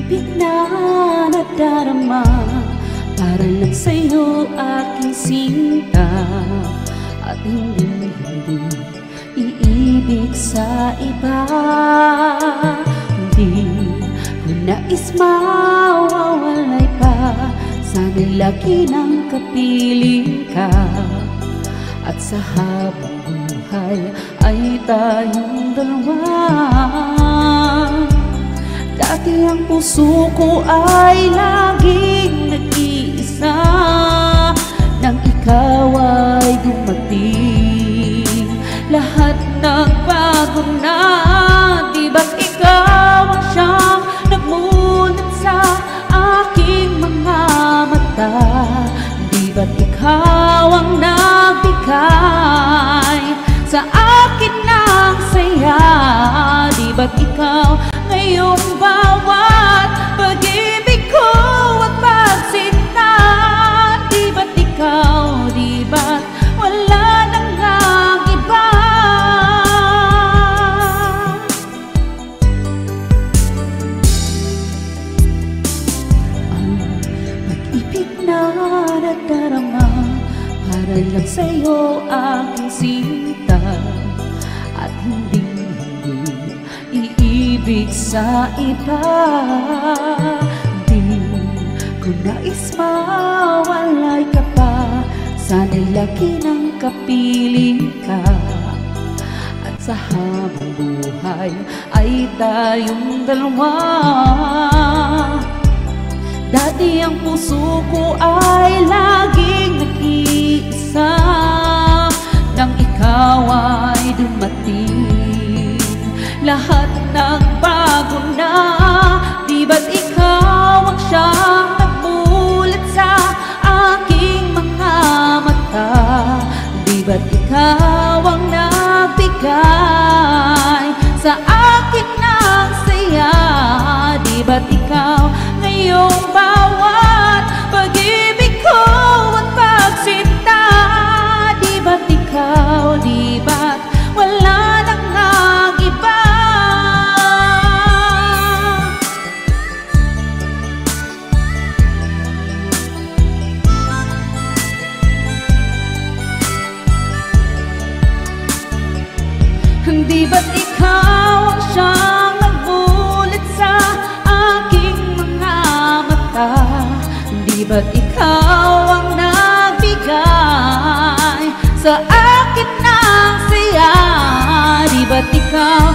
pag-ibig na nadarama, para lang sa'yo aking sinta. At hindi iibig sa iba. Hindi ko nais mawawalay pa, sana'y lagi ng kapiling ka. At sa habang buhay ay tayong dalawa. Dati ang puso ko ay laging nag-iisa, nang ikaw ay dumating, lahat nagbago na. Di ba't ikaw ang siyang nagmulat sa aking mga mata? Di ba't ikaw ang nagbigay sa akin ng saya? Di ba't ikaw ngayong bawat pag-ibig ko at pagsinta? Di ba't ikaw, di ba't wala nang ang iba? Ang pag-ibig na nadarama, para lang sa'yo aking sinta. At hindi iibig sa iba. Di ko nais mawalay ka pa, sana'y lagi ng kapiling ka. At sa habang buhay ay tayong dalawa. Dati ang puso ko ay laging nag-iisa, nang ikaw ay dumating, lahat nagbago na. Di ba't ikaw ang siyang nagmulat sa aking mga mata? Di ba't ikaw ang nagbigay sa akin ng saya? Di ba't ikaw ngayong bawat pag-ibig ko at pagsinta? Di ba't ikaw, di ba't wala nang ang iba? Di ba't ikaw ang siyang nagmulat sa aking mga mata? Di ba't ikaw ang nagbigay sa akin ng saya? Di ba't ikaw